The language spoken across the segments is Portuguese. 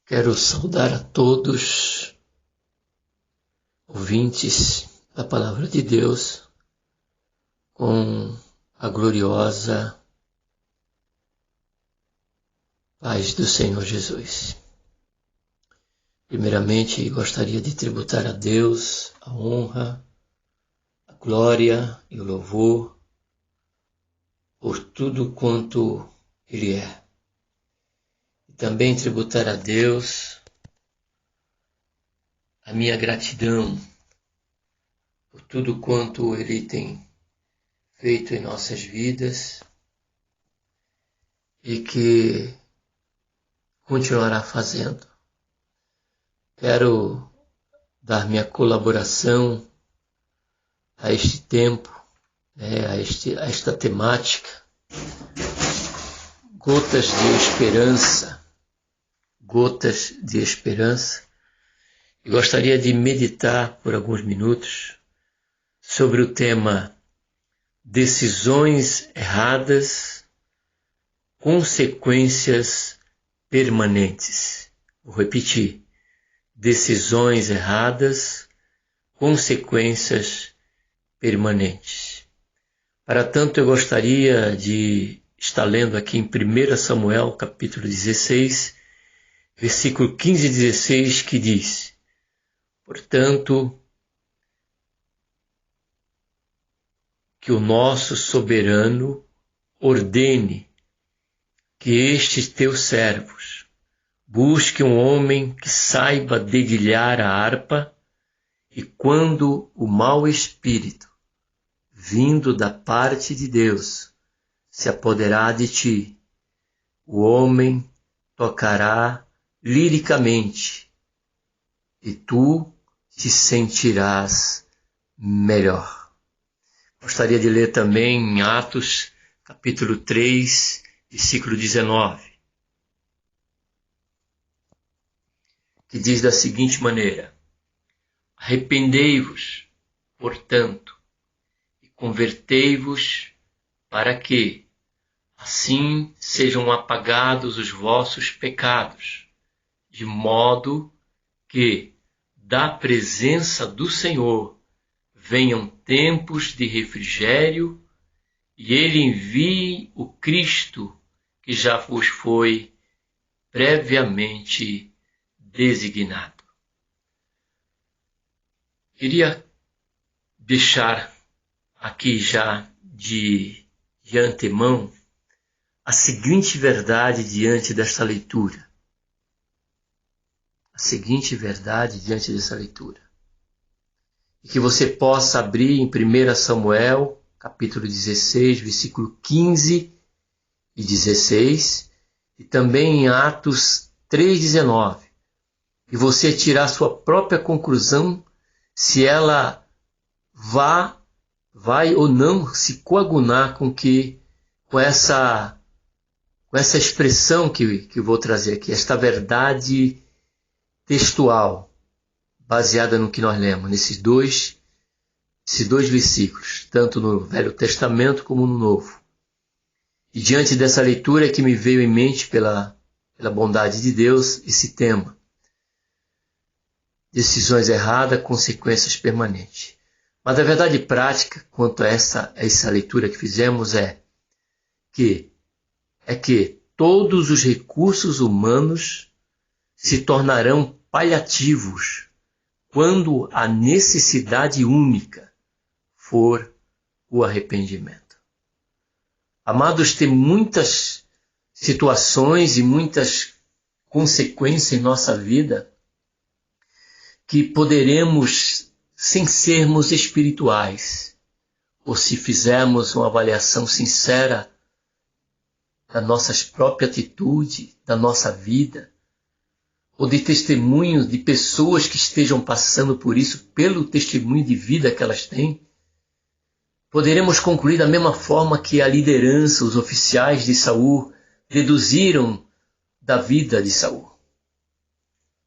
Quero saudar a todos, ouvintes da Palavra de Deus, com a gloriosa paz do Senhor Jesus. Primeiramente, gostaria de tributar a Deus a honra, a glória e o louvor por tudo quanto Ele é. E também tributar a Deus a minha gratidão por tudo quanto Ele tem feito em nossas vidas e que continuará fazendo. Quero dar minha colaboração a este tempo, a esta temática, gotas de esperança, e gostaria de meditar por alguns minutos sobre o tema decisões erradas, consequências permanentes. Vou repetir. Decisões erradas, consequências permanentes. Para tanto, eu gostaria de estar lendo aqui em 1 Samuel, capítulo 16, versículo 15 e 16, que diz: portanto, que o nosso soberano ordene que estes teus servos busque um homem que saiba dedilhar a harpa, e quando o mau espírito, vindo da parte de Deus, se apoderar de ti, o homem tocará liricamente, e tu te sentirás melhor. Gostaria de ler também em Atos, capítulo 3, versículo 19. Que diz da seguinte maneira: arrependei-vos, portanto, e convertei-vos, para que, assim, sejam apagados os vossos pecados, de modo que, da presença do Senhor, venham tempos de refrigério, e Ele envie o Cristo, que já vos foi previamente designado. Queria deixar aqui já de antemão a seguinte verdade diante desta leitura. A seguinte verdade diante dessa leitura. E que você possa abrir em 1 Samuel, capítulo 16, versículo 15 e 16, e também em Atos 3,19. E você tirar sua própria conclusão se ela vai ou não se coagunar com essa expressão que eu vou trazer aqui, esta verdade textual, baseada no que nós lemos, nesses dois versículos, tanto no Velho Testamento como no Novo. E diante dessa leitura é que me veio em mente, pela bondade de Deus, esse tema. Decisões erradas, consequências permanentes. Mas a verdade prática quanto a essa leitura que fizemos é que todos os recursos humanos se tornarão paliativos quando a necessidade única for o arrependimento. Amados, tem muitas situações e muitas consequências em nossa vida que poderemos, sem sermos espirituais, ou se fizermos uma avaliação sincera da nossa própria atitude, da nossa vida, ou de testemunhos de pessoas que estejam passando por isso, pelo testemunho de vida que elas têm, poderemos concluir da mesma forma que a liderança, os oficiais de Saul, deduziram da vida de Saul.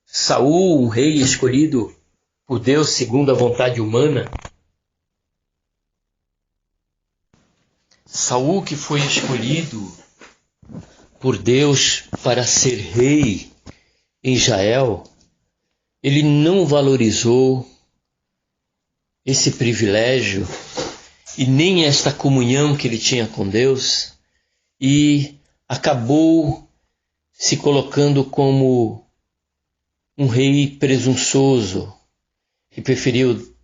Saul, um rei escolhido por Deus segundo a vontade humana. Saul, que foi escolhido por Deus para ser rei em Israel, ele não valorizou esse privilégio e nem esta comunhão que ele tinha com Deus, e acabou se colocando como um rei presunçoso, que preferiu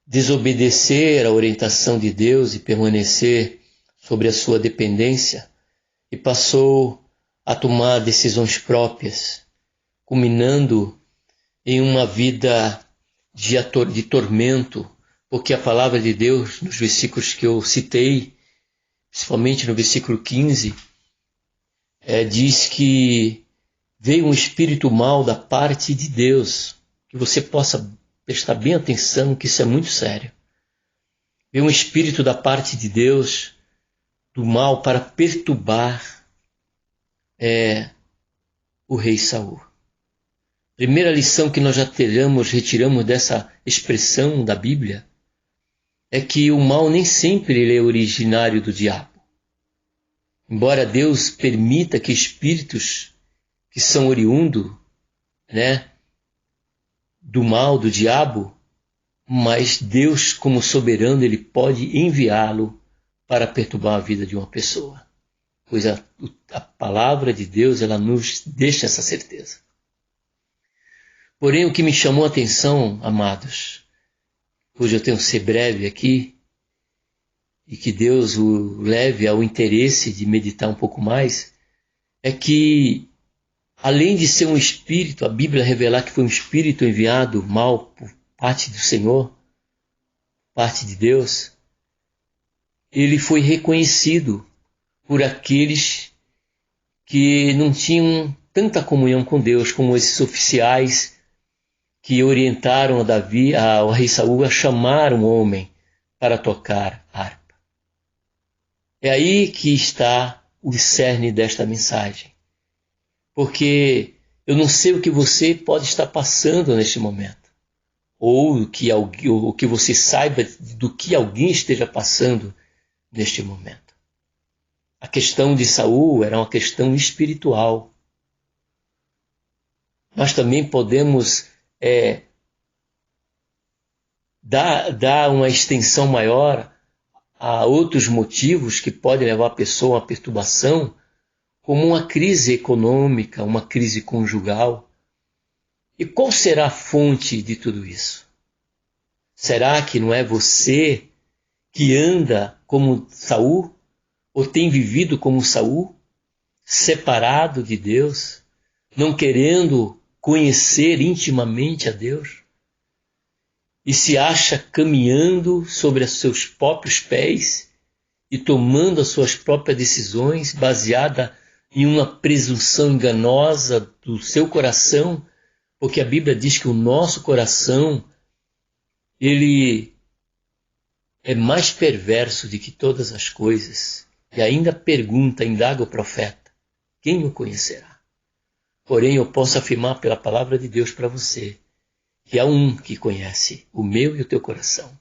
desobedecer à orientação de Deus e permanecer sobre a sua dependência, e passou a tomar decisões próprias, culminando em uma vida de tormento, porque a palavra de Deus, nos versículos que eu citei, principalmente no versículo 15, diz que veio um espírito mau da parte de Deus, que você possa prestar bem atenção, que isso é muito sério. Veio um espírito da parte de Deus, do mal, para perturbar o rei Saul. Primeira lição que nós já retiramos dessa expressão da Bíblia, é que o mal nem sempre ele é originário do diabo. Embora Deus permita que espíritos que são oriundos, do mal, do diabo, mas Deus, como soberano, ele pode enviá-lo para perturbar a vida de uma pessoa. Pois a palavra de Deus, ela nos deixa essa certeza. Porém, o que me chamou a atenção, amados, hoje eu tenho que ser breve aqui, e que Deus o leve ao interesse de meditar um pouco mais, é que, além de ser um espírito, a Bíblia revelar que foi um espírito enviado mal por parte do Senhor, parte de Deus, ele foi reconhecido por aqueles que não tinham tanta comunhão com Deus, como esses oficiais que orientaram ao rei Saul a chamar um homem para tocar harpa. É aí que está o cerne desta mensagem. Porque eu não sei o que você pode estar passando neste momento, ou que você saiba do que alguém esteja passando neste momento. A questão de Saul era uma questão espiritual. Nós também podemos dar uma extensão maior a outros motivos que podem levar a pessoa a uma perturbação, como uma crise econômica, uma crise conjugal. E qual será a fonte de tudo isso? Será que não é você que anda como Saul, ou tem vivido como Saul, separado de Deus, não querendo conhecer intimamente a Deus, e se acha caminhando sobre os seus próprios pés e tomando as suas próprias decisões baseada em uma presunção enganosa do seu coração, porque a Bíblia diz que o nosso coração ele é mais perverso do que todas as coisas. E ainda indaga o profeta, quem o conhecerá? Porém, eu posso afirmar pela palavra de Deus para você, que há um que conhece o meu e o teu coração.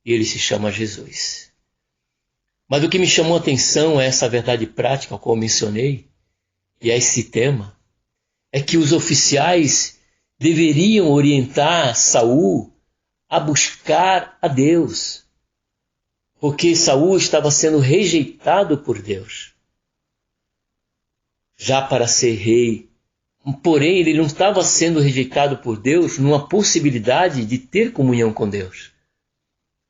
E ele se chama Jesus. Mas o que me chamou a atenção é essa verdade prática, a qual eu mencionei, e é esse tema, é que os oficiais deveriam orientar Saul a buscar a Deus, porque Saul estava sendo rejeitado por Deus, já para ser rei. Porém, ele não estava sendo rejeitado por Deus numa possibilidade de ter comunhão com Deus.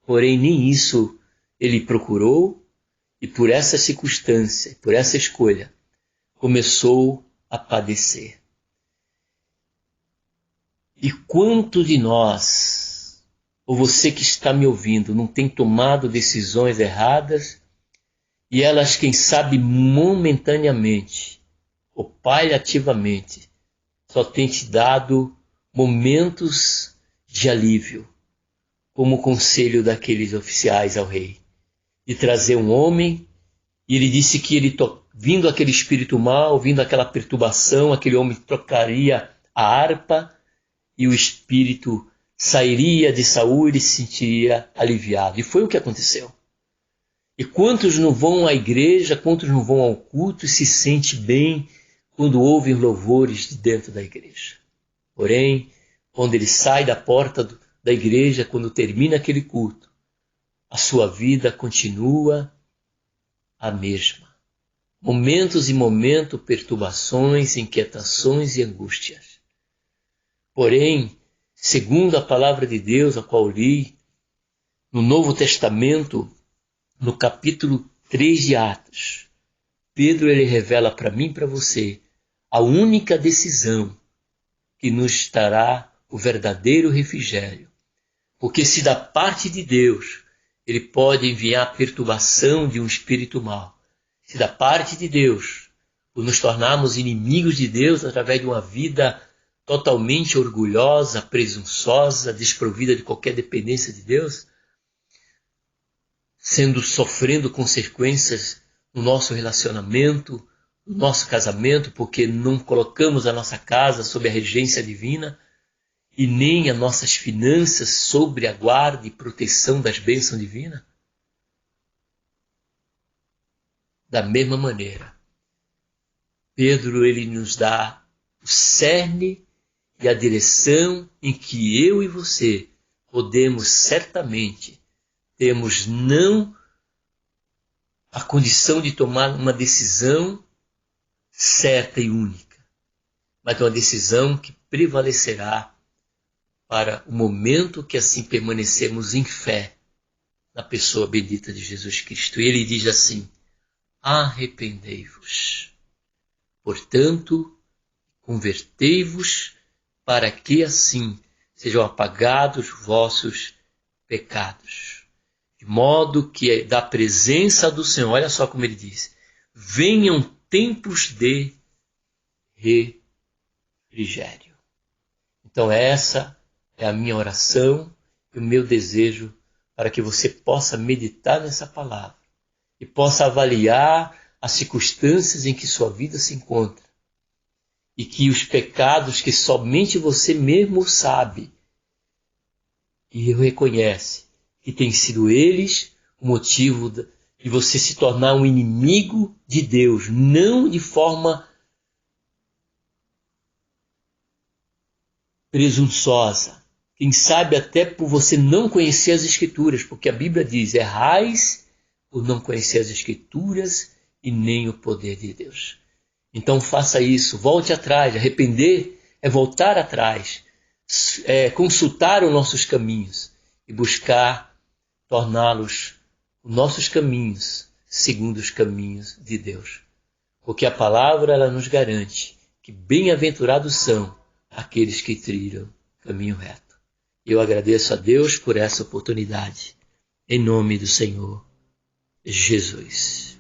Porém, nem isso ele procurou, e por essa circunstância, por essa escolha, começou a padecer. E quanto de nós, ou você que está me ouvindo, não tem tomado decisões erradas, e elas, quem sabe, momentaneamente, ou paliativamente, só tem te dado momentos de alívio, como o conselho daqueles oficiais ao rei, de trazer um homem, e ele disse que vindo aquele espírito mau, vindo aquela perturbação, aquele homem trocaria a harpa, e o espírito sairia de Saul e ele se sentiria aliviado. E foi o que aconteceu. E quantos não vão à igreja, quantos não vão ao culto e se sente bem, quando ouvem louvores de dentro da igreja. Porém, quando ele sai da porta da igreja, quando termina aquele culto, a sua vida continua a mesma. Momentos e momentos, perturbações, inquietações e angústias. Porém, segundo a palavra de Deus, a qual li no Novo Testamento, no capítulo 3 de Atos, Pedro ele revela para mim e para você a única decisão que nos dará o verdadeiro refrigério. Porque se da parte de Deus ele pode enviar a perturbação de um espírito mau, se da parte de Deus, por nos tornarmos inimigos de Deus através de uma vida totalmente orgulhosa, presunçosa, desprovida de qualquer dependência de Deus, sofrendo consequências no nosso relacionamento, no nosso casamento, porque não colocamos a nossa casa sob a regência divina e nem as nossas finanças sob a guarda e proteção das bênçãos divinas. Da mesma maneira, Pedro ele nos dá o cerne e a direção em que eu e você podemos certamente termos não a condição de tomar uma decisão certa e única, mas uma decisão que prevalecerá para o momento que assim permanecermos em fé na pessoa bendita de Jesus Cristo. E ele diz assim: arrependei-vos, portanto, convertei-vos, para que assim sejam apagados vossos pecados. De modo que da presença do Senhor, olha só como ele diz, venham tempos de refrigério. Então essa é a minha oração e o meu desejo para que você possa meditar nessa palavra e possa avaliar as circunstâncias em que sua vida se encontra e que os pecados que somente você mesmo sabe e reconhece que tem sido eles o motivo de você se tornar um inimigo de Deus, não de forma presunçosa. Quem sabe até por você não conhecer as Escrituras, porque a Bíblia diz, errais por não conhecer as Escrituras e nem o poder de Deus. Então faça isso, volte atrás. Arrepender é voltar atrás, é consultar os nossos caminhos e buscar torná-los os nossos caminhos segundo os caminhos de Deus. Porque a palavra ela nos garante que bem-aventurados são aqueles que trilham caminho reto. Eu agradeço a Deus por essa oportunidade. Em nome do Senhor Jesus.